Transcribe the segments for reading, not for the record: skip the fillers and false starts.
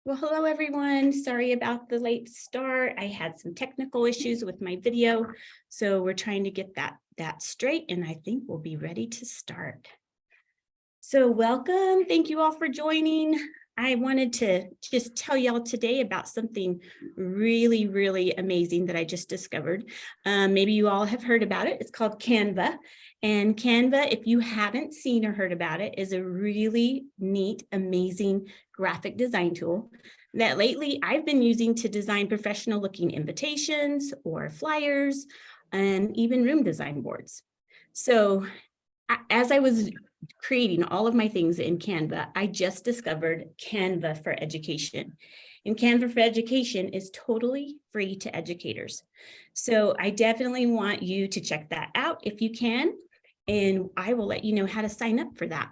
Well, hello, everyone. Sorry about the late start. I had some technical issues with my video, so we're trying to get that straight, and I think we'll be ready to start. So welcome. Thank you all for joining. I wanted to just tell y'all today about something really, really amazing that I just discovered. Maybe you all have heard about it. It's called Canva. And Canva, if you haven't seen or heard about it, is a really neat, amazing graphic design tool that lately I've been using to design professional looking invitations or flyers and even room design boards. So as I was creating all of my things in Canva, I just discovered Canva for Education. And Canva for Education is totally free to educators. So I definitely want you to check that out if you can, and I will let you know how to sign up for that.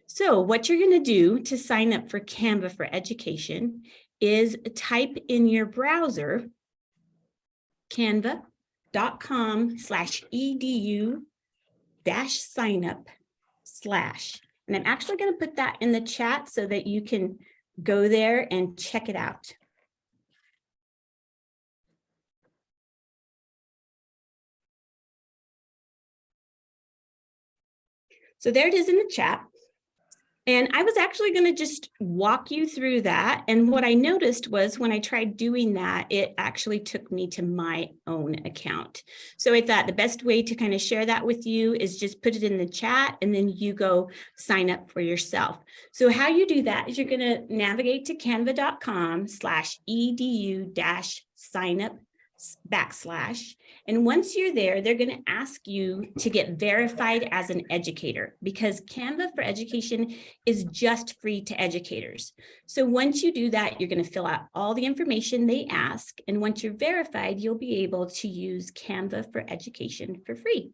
So what you're going to do to sign up for Canva for Education is type in your browser canva.com/edu-signup/. And I'm actually going to put that in the chat so that you can go there and check it out. So there it is in the chat. And I was actually going to just walk you through that. And what I noticed was when I tried doing that, it actually took me to my own account. So I thought the best way to kind of share that with you is just put it in the chat and then you go sign up for yourself. So how you do that is you're going to navigate to canva.com/edu-signup/. And once you're there, they're going to ask you to get verified as an educator because Canva for Education is just free to educators. So once you do that, you're going to fill out all the information they ask. And once you're verified, you'll be able to use Canva for Education for free.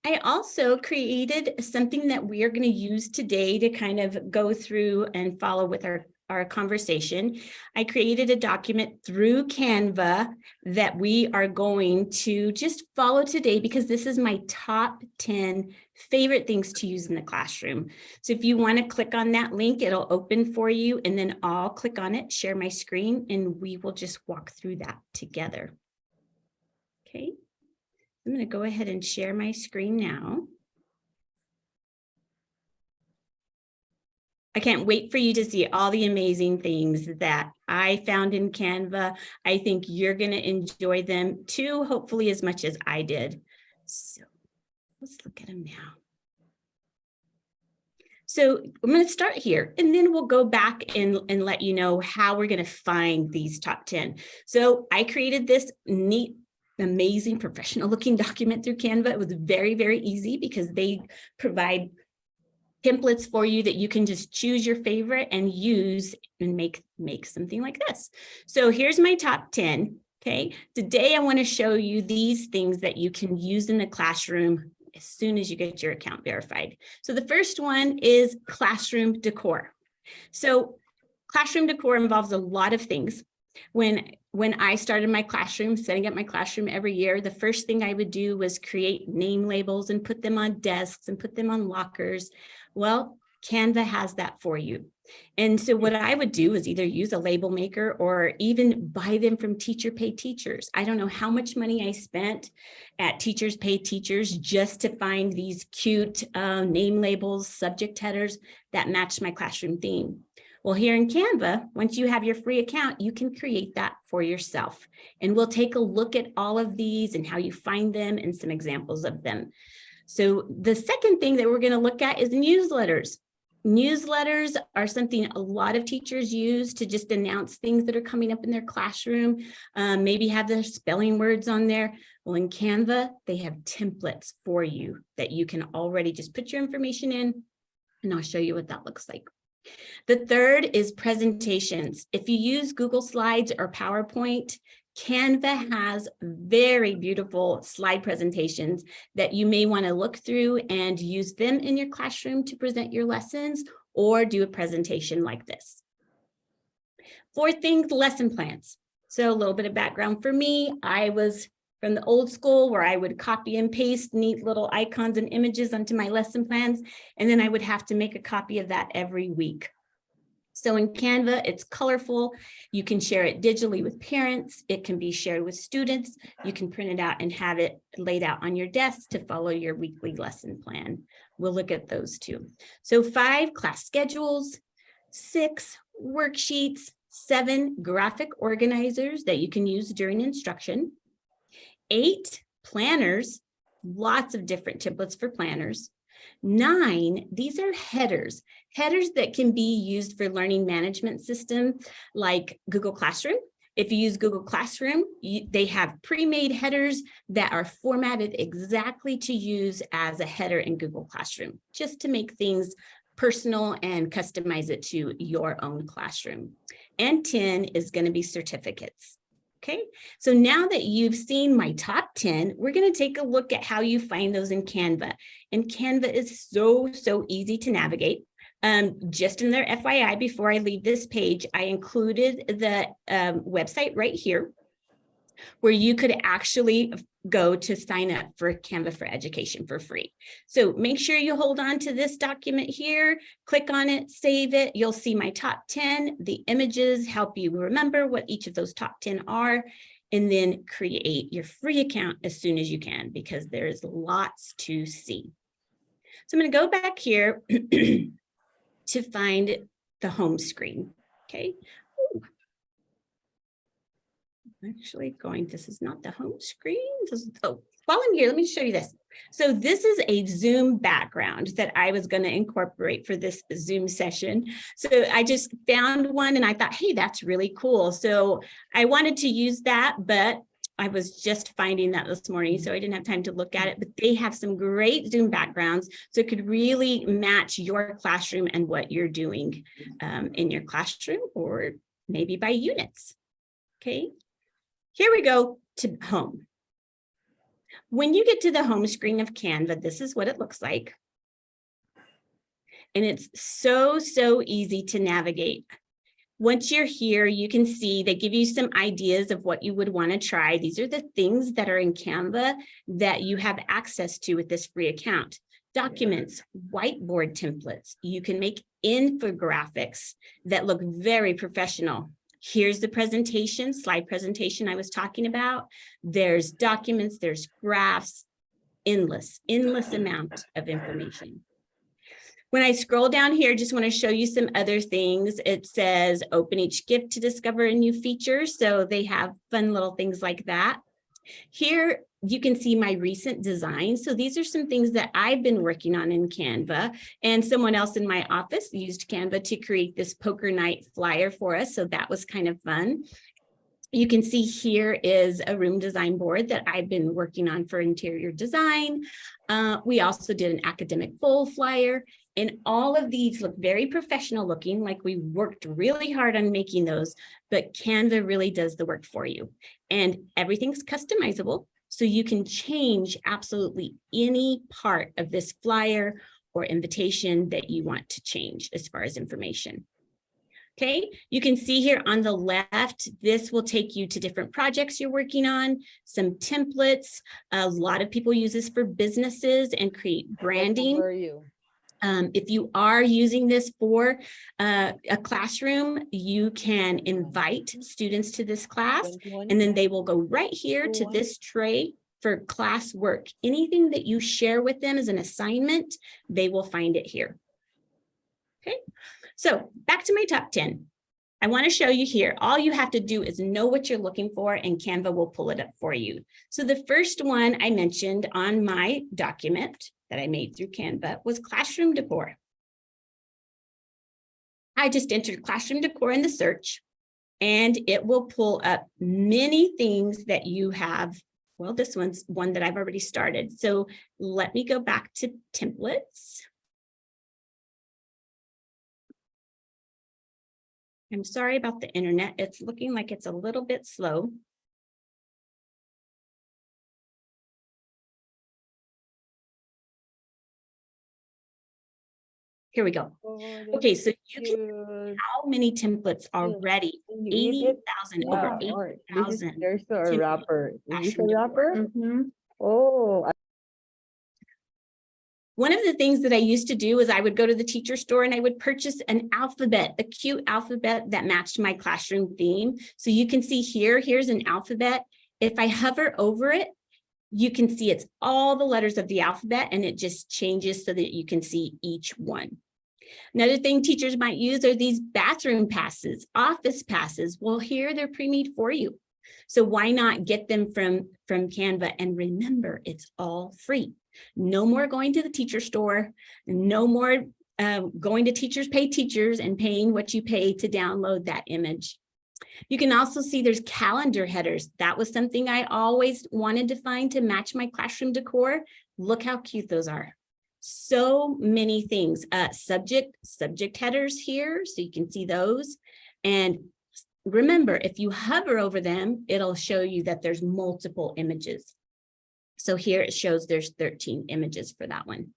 I also created something that we are going to use today to kind of go through and follow with our conversation. I created a document through Canva that we are going to just follow today because this is my top 10 favorite things to use in the classroom. So if you want to click on that link, it'll open for you and then I'll click on it, share my screen, and we will just walk through that together. Okay, I'm going to go ahead and share my screen now. I can't wait for you to see all the amazing things that I found in Canva. I think you're going to enjoy them too, hopefully as much as I did. So let's look at them now. So I'm going to start here and then we'll go back and let you know how we're going to find these top 10. So I created this neat, amazing professional looking document through Canva. It was very, very easy because they provide templates for you that you can just choose your favorite and use and make something like this. So here's my top 10. Okay, today I want to show you these things that you can use in the classroom as soon as you get your account verified. So the first one is classroom decor. So classroom decor involves a lot of things. When I started my classroom, setting up my classroom every year, the first thing I would do was create name labels and put them on desks and put them on lockers. Well, Canva has that for you. And so what I would do is either use a label maker or even buy them from Teacher Pay Teachers. I don't know how much money I spent at Teachers Pay Teachers just to find these cute name labels, subject headers that matched my classroom theme. Well, here in Canva, once you have your free account, you can create that for yourself. And we'll take a look at all of these and how you find them and some examples of them. So the second thing that we're going to look at is newsletters. Newsletters are something a lot of teachers use to just announce things that are coming up in their classroom, maybe have their spelling words on there. Well, in Canva, they have templates for you that you can already just put your information in, and I'll show you what that looks like. The third is presentations. If you use Google Slides or PowerPoint, Canva has very beautiful slide presentations that you may want to look through and use them in your classroom to present your lessons or do a presentation like this. Fourth thing, lesson plans. So a little bit of background for me. I was from the old school where I would copy and paste neat little icons and images onto my lesson plans, and then I would have to make a copy of that every week. So in Canva, it's colorful. You can share it digitally with parents. It can be shared with students. You can print it out and have it laid out on your desk to follow your weekly lesson plan. We'll look at those too. So 5 class schedules, 6 worksheets, 7 graphic organizers that you can use during instruction, 8 planners, lots of different templates for planners. 9, these are headers that can be used for learning management system like Google Classroom. If you use Google Classroom, they have pre-made headers that are formatted exactly to use as a header in Google Classroom, just to make things personal and customize it to your own classroom. And 10 is going to be certificates. Okay, so now that you've seen my top 10, we're going to take a look at how you find those in Canva. And Canva is so easy to navigate. Just in their FYI, before I leave this page, I included the website right here, where you could actually go to sign up for Canva for Education for free. So make sure you hold on to this document here, click on it, save it. You'll see my top 10. The images help you remember what each of those top 10 are, and then create your free account as soon as you can, because there's lots to see. So I'm going to go back here to find the home screen. Okay. Actually going, this is not the home screen. Oh, while I'm here, let me show you this. So this is a Zoom background that I was going to incorporate for this Zoom session. So I just found one and I thought, hey, that's really cool. So I wanted to use that, but I was just finding that this morning, so I didn't have time to look at it, but they have some great Zoom backgrounds, so it could really match your classroom and what you're doing in your classroom, or maybe by units. Okay. Here we go to home. When you get to the home screen of Canva, this is what it looks like. And it's so easy to navigate. Once you're here, you can see they give you some ideas of what you would want to try. These are the things that are in Canva that you have access to with this free account. Documents, whiteboard templates. You can make infographics that look very professional. Here's the presentation, slide presentation I was talking about. There's documents, there's graphs, endless amount of information. When I scroll down here, just want to show you some other things. It says open each gift to discover a new feature. So they have fun little things like that. Here you can see my recent designs. So these are some things that I've been working on in Canva, and someone else in my office used Canva to create this poker night flyer for us. So that was kind of fun. You can see here is a room design board that I've been working on for interior design. We also did an academic bowl flyer, and all of these look very professional looking, like we worked really hard on making those, but Canva really does the work for you. And everything's customizable, so you can change absolutely any part of this flyer or invitation that you want to change as far as information. Okay, you can see here on the left, this will take you to different projects you're working on, some templates. A lot of people use this for businesses and create branding. Where are you? If you are using this for a classroom, you can invite students to this class, and then they will go right here to this tray for class work. Anything that you share with them as an assignment, they will find it here. Okay. So back to my top 10. I want to show you here. All you have to do is know what you're looking for, and Canva will pull it up for you. So the first one I mentioned on my document that I made through Canva was classroom decor. I just entered classroom decor in the search, and it will pull up many things that you have. Well, this one's one that I've already started. So let me go back to templates. I'm sorry about the internet. It's looking like it's a little bit slow. Here we go. Okay, so you can see how many templates already. 80,000, over 80,000. There's a wrapper. Is this a wrapper? Mm-hmm. Oh. One of the things that I used to do is I would go to the teacher store and I would purchase an alphabet, a cute alphabet that matched my classroom theme. So you can see here, here's an alphabet. If I hover over it, you can see it's all the letters of the alphabet, and it just changes so that you can see each one. Another thing teachers might use are these bathroom passes, office passes. Well, here they're pre-made for you. So why not get them from Canva? And remember, it's all free. No more going to the teacher store, no more going to Teachers Pay Teachers and paying what you pay to download that image. You can also see there's calendar headers. That was something I always wanted to find to match my classroom decor. Look how cute those are. So many things. Subject headers here, so you can see those. And remember, if you hover over them, it'll show you that there's multiple images. So here it shows there's 13 images for that one.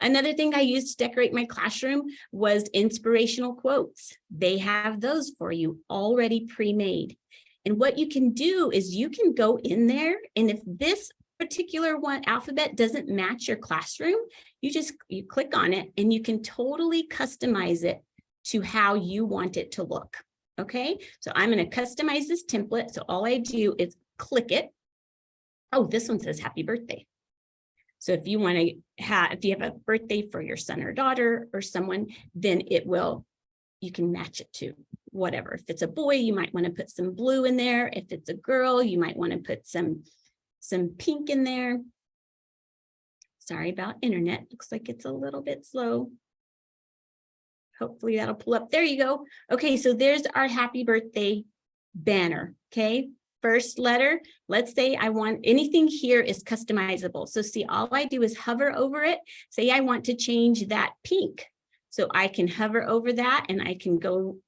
Another thing I used to decorate my classroom was inspirational quotes. They have those for you already pre-made. And what you can do is you can go in there, and if this particular one alphabet doesn't match your classroom, you click on it and you can totally customize it to how you want it to look. Okay, so I'm going to customize this template. So all I do is click it. Oh, this one says happy birthday. So if you want to if you have a birthday for your son or daughter or someone, then you can match it to whatever. If it's a boy, you might want to put some blue in there. If it's a girl, you might want to put some pink in there. Sorry about internet. Looks like it's a little bit slow. Hopefully that'll pull up. There you go. Okay, so there's our happy birthday banner. Okay, first letter. Let's say I want anything here is customizable. So see, all I do is hover over it. Say I want to change that pink. So I can hover over that and I can go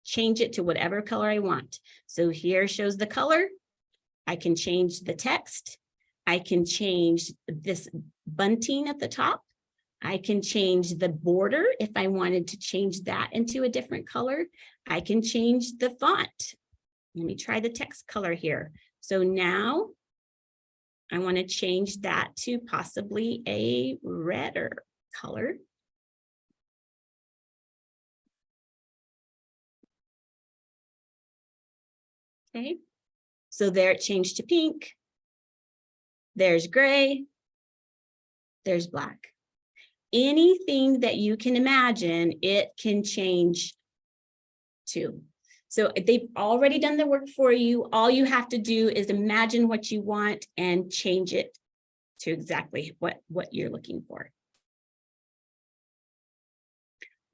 change it to whatever color I want. So here shows the color. I can change the text. I can change this bunting at the top. I can change the border if I wanted to change that into a different color. I can change the font. Let me try the text color here. So now I want to change that to possibly a redder color. Okay, so there it changed to pink. There's gray. There's black. Anything that you can imagine, it can change to. So they've already done the work for you. All you have to do is imagine what you want and change it to exactly what you're looking for.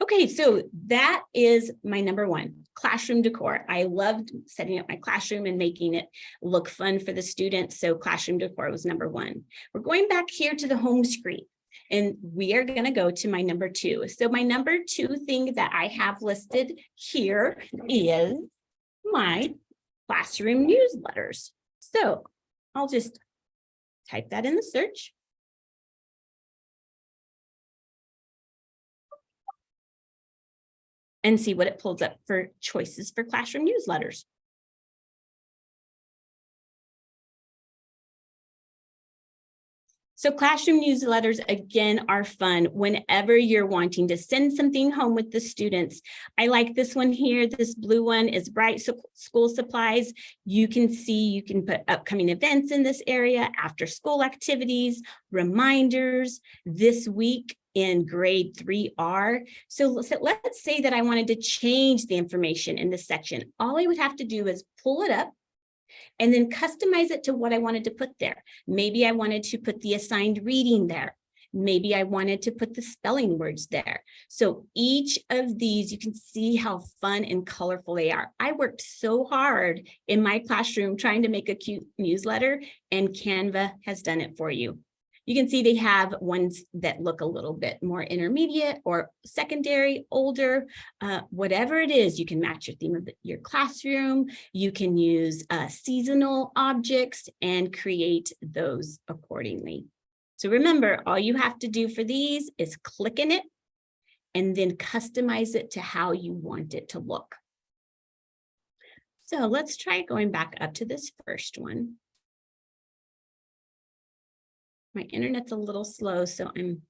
Okay, so that is my number one, classroom decor. I loved setting up my classroom and making it look fun for the students. So classroom decor was number one. We're going back here to the home screen. And we are going to go to my number two. So my number two thing that I have listed here is my classroom newsletters. So I'll just type that in the search. And see what it pulls up for choices for classroom newsletters. So classroom newsletters, again, are fun whenever you're wanting to send something home with the students. I like this one here. This blue one is Bright School Supplies. You can see, you can put upcoming events in this area, after school activities, reminders, this week in grade 3R. So let's say that I wanted to change the information in this section. All I would have to do is pull it up and then customize it to what I wanted to put there. Maybe I wanted to put the assigned reading there. Maybe I wanted to put the spelling words there. So each of these, you can see how fun and colorful they are. I worked so hard in my classroom trying to make a cute newsletter, and Canva has done it for you. You can see they have ones that look a little bit more intermediate or secondary, older, whatever it is. You can match your theme of your classroom. You can use seasonal objects and create those accordingly. So remember, all you have to do for these is click in it and then customize it to how you want it to look. So let's try going back up to this first one. My internet's a little slow, so I'm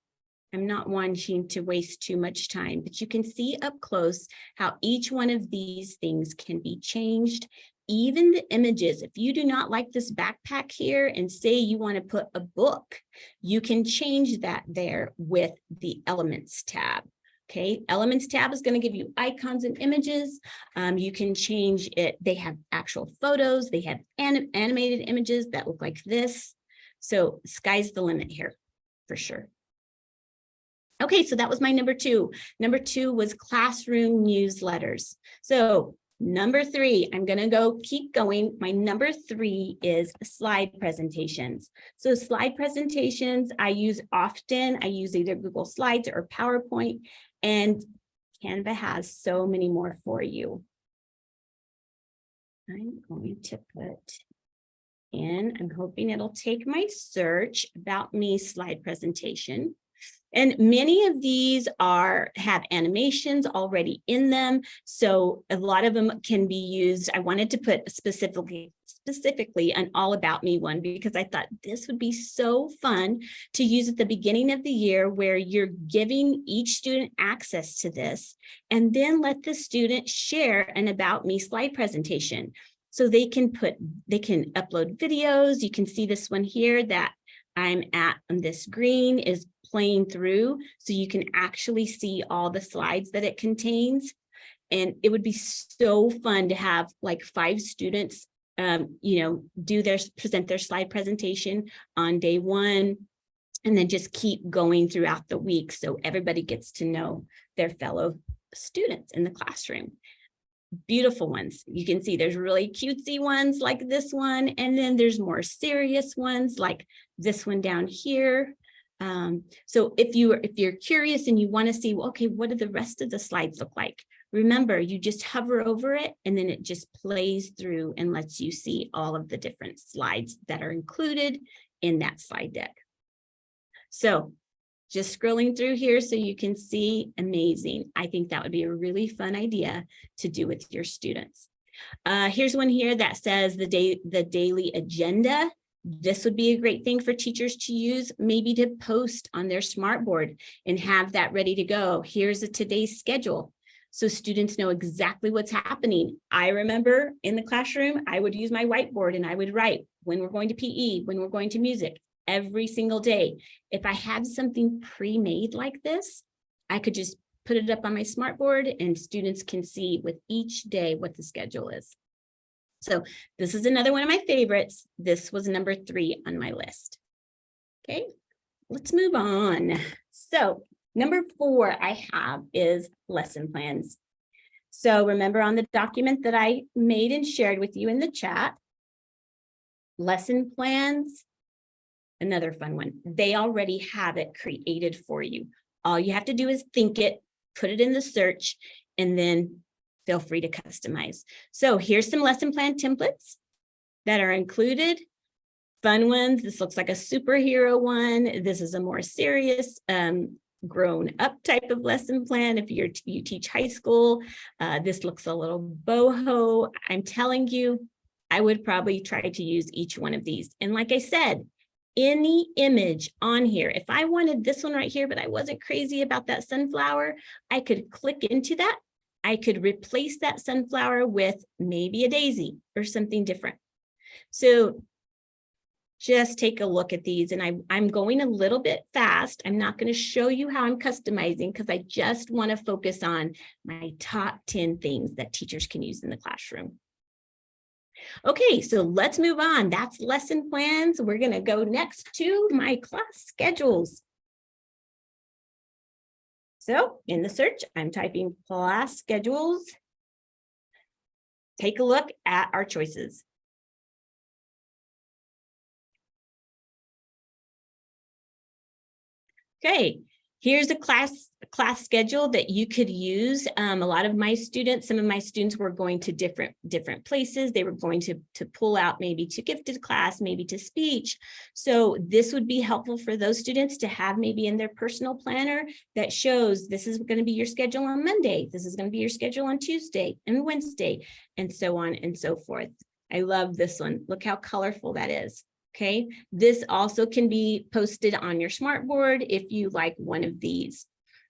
I'm not wanting to waste too much time, but you can see up close how each one of these things can be changed. Even the images, if you do not like this backpack here and say you want to put a book, you can change that there with the Elements tab. Okay, Elements tab is going to give you icons and images. You can change it. They have actual photos. They have animated images that look like this. So sky's the limit here for sure. Okay, so that was my number 2. Number 2 was classroom newsletters. So number 3, I'm going to keep going. My number 3 is slide presentations. So slide presentations I use often. I use either Google Slides or PowerPoint, and Canva has so many more for you. I'm going to put in, I'm hoping it'll take my search about me slide presentation. And many of these have animations already in them. So a lot of them can be used. I wanted to put specifically an all about me one because I thought this would be so fun to use at the beginning of the year, where you're giving each student access to this, and then let the student share an about me slide presentation. So they can upload videos. You can see this one here that I'm at on this green is playing through, so you can actually see all the slides that it contains. And it would be so fun to have like 5 students, present their slide presentation on day 1, and then just keep going throughout the week, so everybody gets to know their fellow students in the classroom. Beautiful ones. You can see there's really cutesy ones like this one, and then there's more serious ones like this one down here. So if you're curious and you want to see, well, okay, what do the rest of the slides look like? Remember, you just hover over it and then it just plays through and lets you see all of the different slides that are included in that slide deck. So just scrolling through here so you can see, amazing. I think that would be a really fun idea to do with your students. Here's one here that says the daily agenda. This would be a great thing for teachers to use, maybe to post on their smartboard and have that ready to go. Here's today's schedule, so students know exactly what's happening. I remember in the classroom, I would use my whiteboard and I would write when we're going to PE, when we're going to music, every single day. If I had something pre-made like this, I could just put it up on my smartboard and students can see with each day what the schedule is. So this is another one of my favorites. This was number 3 on my list. Okay, let's move on. So number 4 I have is lesson plans. So remember on the document that I made and shared with you in the chat, lesson plans, another fun one. They already have it created for you. All you have to do is think it, put it in the search, and then feel free to customize. So here's some lesson plan templates that are included. Fun ones. This looks like a superhero one. This is a more serious, grown up type of lesson plan. If you teach high school, this looks a little boho. I'm telling you, I would probably try to use each one of these. And like I said, any image on here, if I wanted this one right here, but I wasn't crazy about that sunflower, I could click into that. I could replace that sunflower with maybe a daisy or something different. So just take a look at these, and I'm going a little bit fast. I'm not going to show you how I'm customizing because I just want to focus on my top 10 things that teachers can use in the classroom. Okay, so let's move on. That's lesson plans. We're going to go next to my class schedules. So in the search, I'm typing class schedules. Take a look at our choices. Okay, here's a class schedule that you could use. A lot of my students, some of my students were going to different places. They were going to pull out maybe to gifted class, maybe to speech. So this would be helpful for those students to have maybe in their personal planner that shows this is going to be your schedule on Monday. This is going to be your schedule on Tuesday and Wednesday, and so on and so forth. I love this one. Look how colorful that is. Okay, this also can be posted on your smartboard if you like one of these.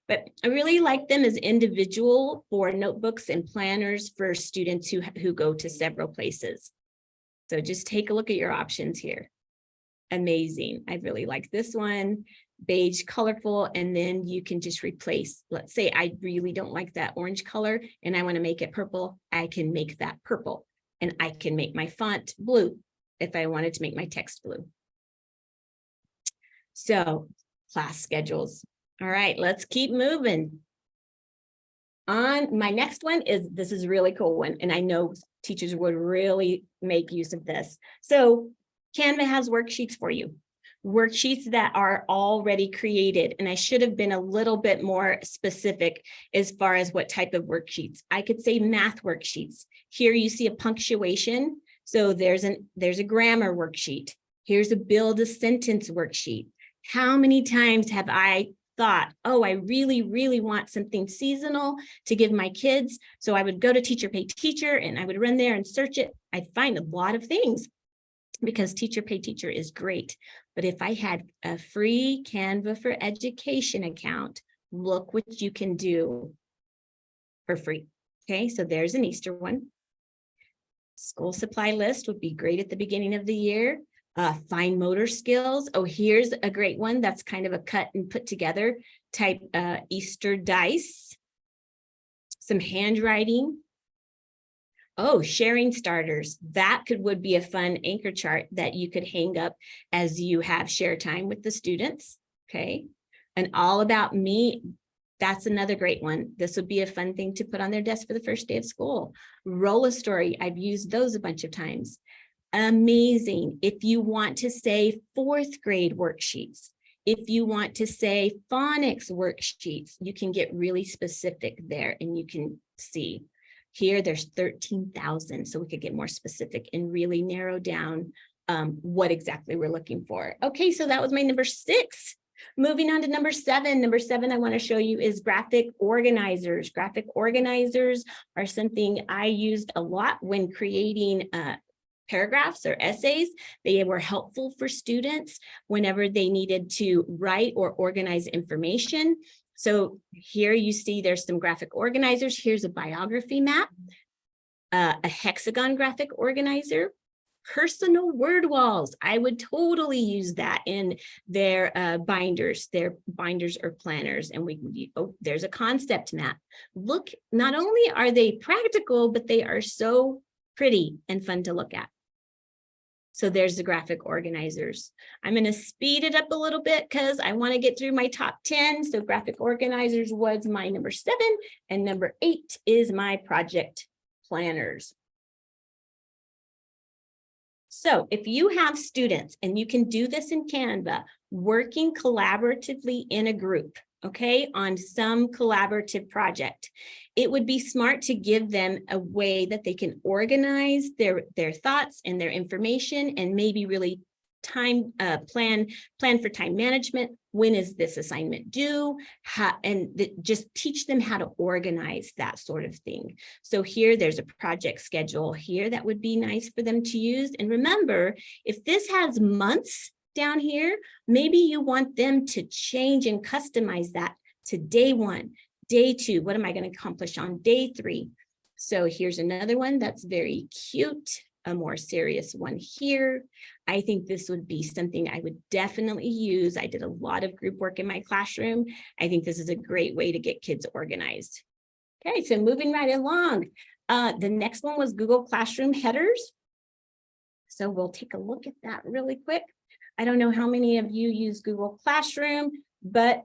But I really like them as individual for notebooks and planners for students who go to several places. So just take a look at your options here. Amazing. I really like this one. Beige, colorful, and then you can just replace. Let's say I really don't like that orange color and I want to make it purple. I can make that purple, and I can make my font blue if I wanted to make my text blue. So class schedules. All right, let's keep moving. On my next one this is a really cool one, and I know teachers would really make use of this. So Canva has worksheets for you, worksheets that are already created. And I should have been a little bit more specific as far as what type of worksheets. I could say math worksheets. Here you see a punctuation. So there's a grammar worksheet. Here's a build a sentence worksheet. How many times have I thought, oh, I really, really want something seasonal to give my kids. So I would go to Teacher Pay Teacher and I would run there and search it. I'd find a lot of things because Teacher Pay Teacher is great. But if I had a free Canva for Education account, look what you can do for free. Okay, so there's an Easter one. School supply list would be great at the beginning of the year. Fine motor skills. Oh, here's a great one. That's kind of a cut and put together type Easter dice. Some handwriting. Oh, sharing starters. That would be a fun anchor chart that you could hang up as you have share time with the students. Okay. And all about me. That's another great one. This would be a fun thing to put on their desk for the first day of school. Roll a story. I've used those a bunch of times. Amazing. If you want to say 4th grade worksheets, if you want to say phonics worksheets, you can get really specific there and you can see here there's 13,000. So we could get more specific and really narrow down what exactly we're looking for. Okay, so that was my number 6. Moving on to number 7. Number 7 I want to show you is graphic organizers. Graphic organizers are something I used a lot when creating paragraphs or essays. They were helpful for students whenever they needed to write or organize information. So here you see there's some graphic organizers. Here's a biography map, a hexagon graphic organizer, personal word walls. I would totally use that in their binders or planners. And there's a concept map. Look, not only are they practical, but they are so pretty and fun to look at. So there's the graphic organizers. I'm going to speed it up a little bit because I want to get through my top 10. So graphic organizers was my number 7, and number 8 is my project planners. So if you have students, and you can do this in Canva, working collaboratively in a group, okay, on some collaborative project, it would be smart to give them a way that they can organize their thoughts and their information, and maybe really time plan for time management. When is this assignment due? Just teach them how to organize that sort of thing. So here there's a project schedule here that would be nice for them to use. And remember, if this has months down here, maybe you want them to change and customize that to day 1, day 2. What am I going to accomplish on day 3? So here's another one that's very cute, a more serious one here. I think this would be something I would definitely use. I did a lot of group work in my classroom. I think this is a great way to get kids organized. Okay, so moving right along. The next one was Google Classroom headers. So we'll take a look at that really quick. I don't know how many of you use Google Classroom, but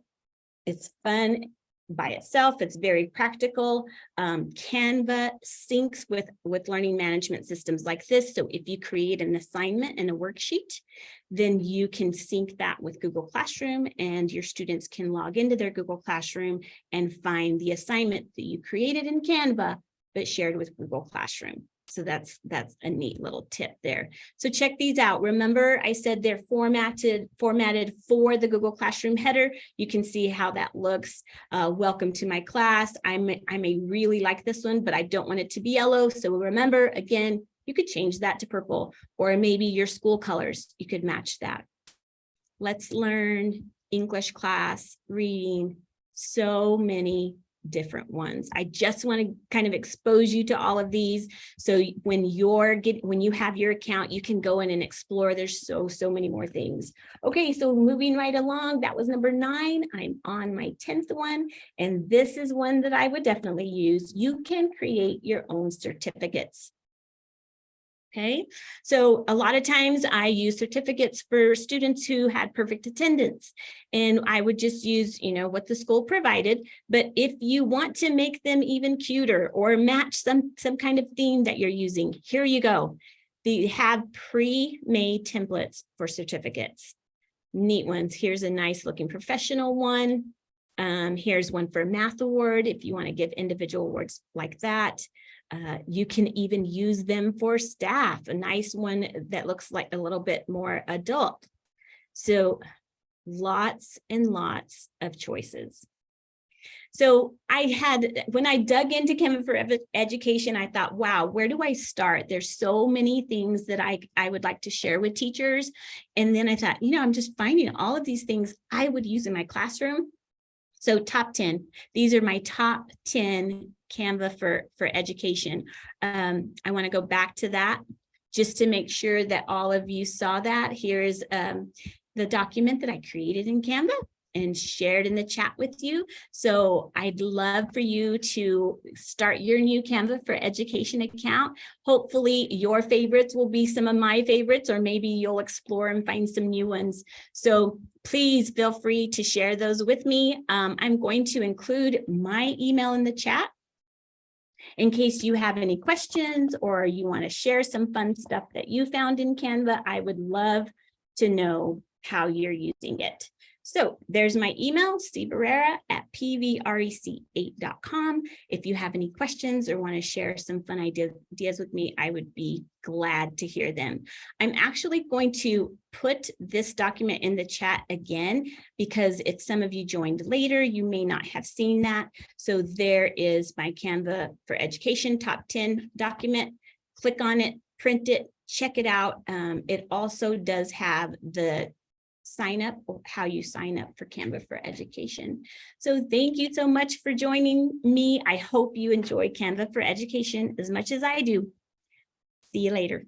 it's fun by itself. It's very practical. Canva syncs with learning management systems like this. So if you create an assignment and a worksheet, then you can sync that with Google Classroom, and your students can log into their Google Classroom and find the assignment that you created in Canva, but shared with Google Classroom. So that's a neat little tip there. So check these out. Remember, I said they're formatted for the Google Classroom header. You can see how that looks. Welcome to my class. I may really like this one, but I don't want it to be yellow. So remember, again, You could change that to purple, or maybe your school colors, you could match that. Let's learn English class, reading, so many different ones. I just want to kind of expose you to all of these. So when you have your account, you can go in and explore. There's so many more things. Okay, so moving right along, that was number 9. I'm on my 10th one, and this is one that I would definitely use. You can create your own certificates. Okay, so a lot of times I use certificates for students who had perfect attendance, and I would just use, what the school provided. But if you want to make them even cuter or match some kind of theme that you're using, here you go. They have pre-made templates for certificates. Neat ones. Here's a nice looking professional one. Here's one for Math Award if you want to give individual awards like that. You can even use them for staff, a nice one that looks like a little bit more adult. So lots and lots of choices. So when I dug into Canva for Education, I thought, wow, where do I start? There's so many things that I would like to share with teachers. And then I thought, I'm just finding all of these things I would use in my classroom. So top 10, these are my top 10 Canva for Education. I want to go back to that just to make sure that all of you saw that. Here is the document that I created in Canva and shared in the chat with you. So I'd love for you to start your new Canva for Education account. Hopefully your favorites will be some of my favorites, or maybe you'll explore and find some new ones. So please feel free to share those with me. I'm going to include my email in the chat in case you have any questions or you want to share some fun stuff that you found in Canva. I would love to know how you're using it. So there's my email, cbarrera@pvrec8.com. If you have any questions or want to share some fun ideas with me, I would be glad to hear them. I'm actually going to put this document in the chat again, because if some of you joined later, you may not have seen that. So there is my Canva for Education top 10 document. Click on it, print it, check it out. It also does have the sign up, or how you sign up for Canva for Education. So thank you so much for joining me. I hope you enjoy Canva for Education as much as I do. See you later.